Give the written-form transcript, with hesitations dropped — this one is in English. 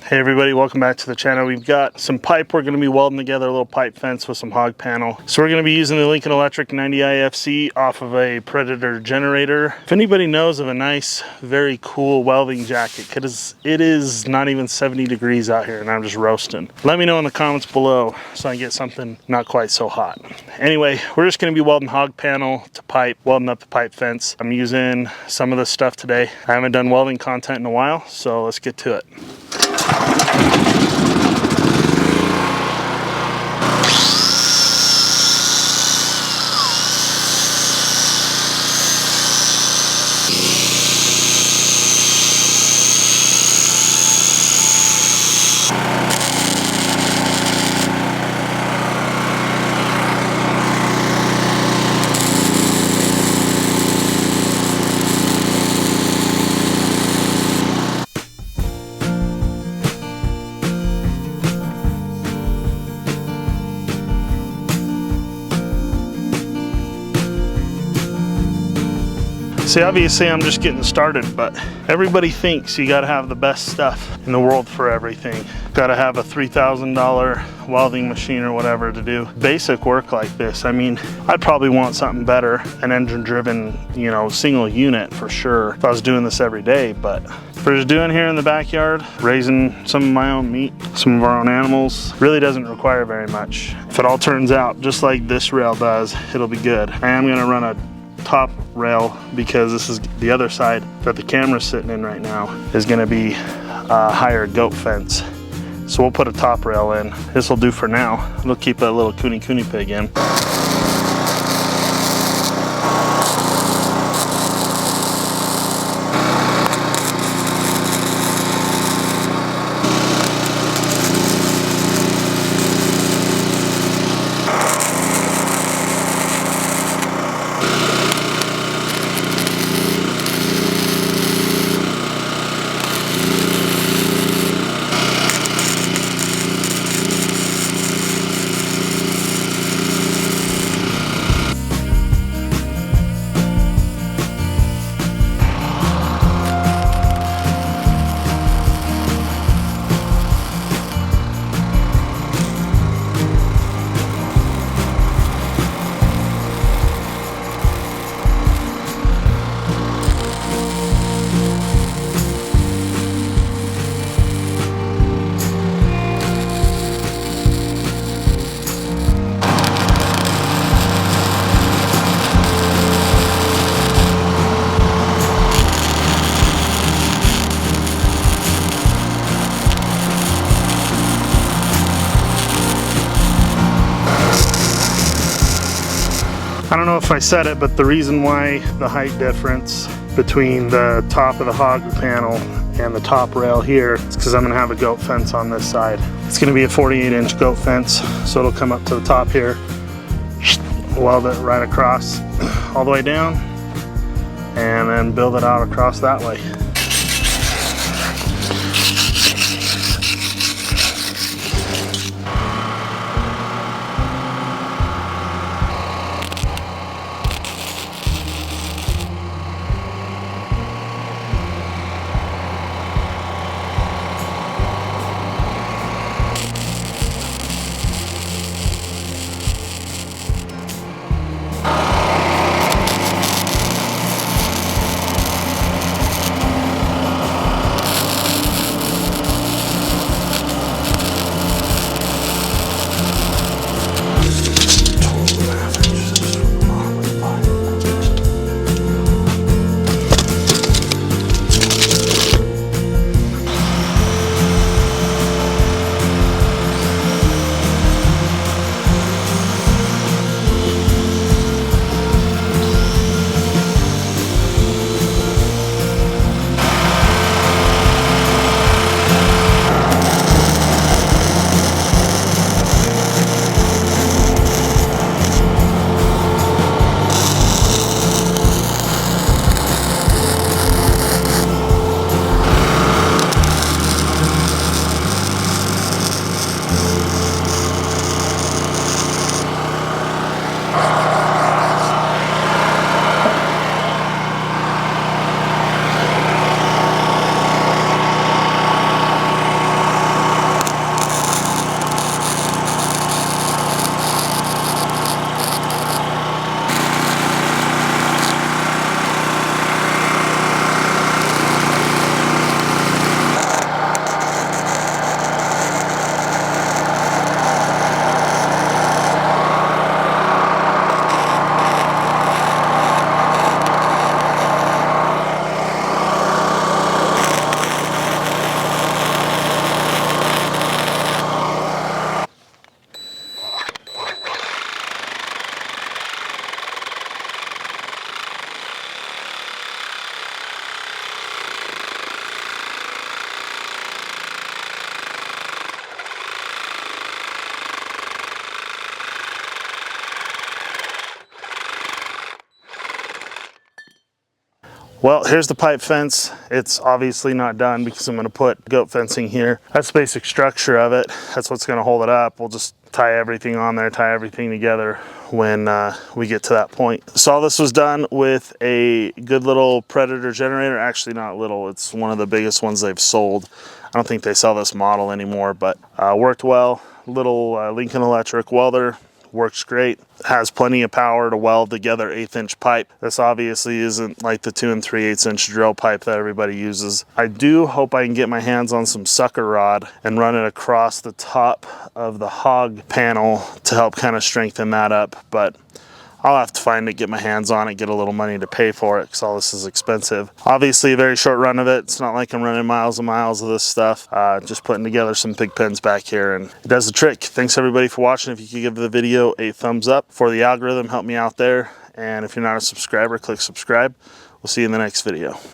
Hey everybody, welcome back to the channel. We've got some pipe we're going to be welding together, a little pipe fence with some hog panel. So we're going to be using the Lincoln Electric 90 IFC off of a Predator generator. If anybody knows of a nice, very cool welding jacket, because it is not even 70 degrees out here and I'm just roasting. Let me know in the comments below so I can get something not quite so hot. Anyway, we're just going to be welding hog panel to pipe, welding up the pipe fence. I'm using some of this stuff today. I haven't done welding content in a while, so let's get to it. See, obviously I'm just getting started, but everybody thinks you gotta have the best stuff in the world for everything. Gotta have a $3,000 welding machine or whatever to do basic work like this. I mean, I'd probably want something better, an engine driven, you know, single unit for sure if I was doing this every day. But if we're just doing here in the backyard, raising some of my own meat, some of our own animals, really doesn't require very much. If it all turns out just like this rail does, it'll be good. I am gonna run a top rail because this is the other side that the camera's sitting in right now is going to be a higher goat fence, so we'll put a top rail in. This will do for now. We'll keep a little cooney pig in. I don't know if I said it, but the reason why the height difference between the top of the hog panel and the top rail here is because I'm going to have a goat fence on this side. It's going to be a 48-inch goat fence, so it'll come up to the top here, weld it right across all the way down, and then build it out across that way. Well, here's the pipe fence. It's obviously not done because I'm gonna put goat fencing here. That's the basic structure of it. That's what's gonna hold it up. We'll just tie everything on there, tie everything together when we get to that point. So all this was done with a good little Predator generator. Actually not little, it's one of the biggest ones they've sold. I don't think they sell this model anymore, but worked well. Little Lincoln Electric welder. Works great, has plenty of power to weld together 1/8" pipe. This obviously isn't like the 2 3/8" drill pipe that everybody uses. I do hope I can get my hands on some sucker rod and run it across the top of the hog panel to help kind of strengthen that up, but I'll have to find it, get my hands on it, get a little money to pay for it because all this is expensive. Obviously a very short run of it. It's not like I'm running miles and miles of this stuff. Just putting together some pig pens back here and it does the trick. Thanks everybody for watching. If you could give the video a thumbs up for the algorithm, help me out there. And if you're not a subscriber, click subscribe. We'll see you in the next video.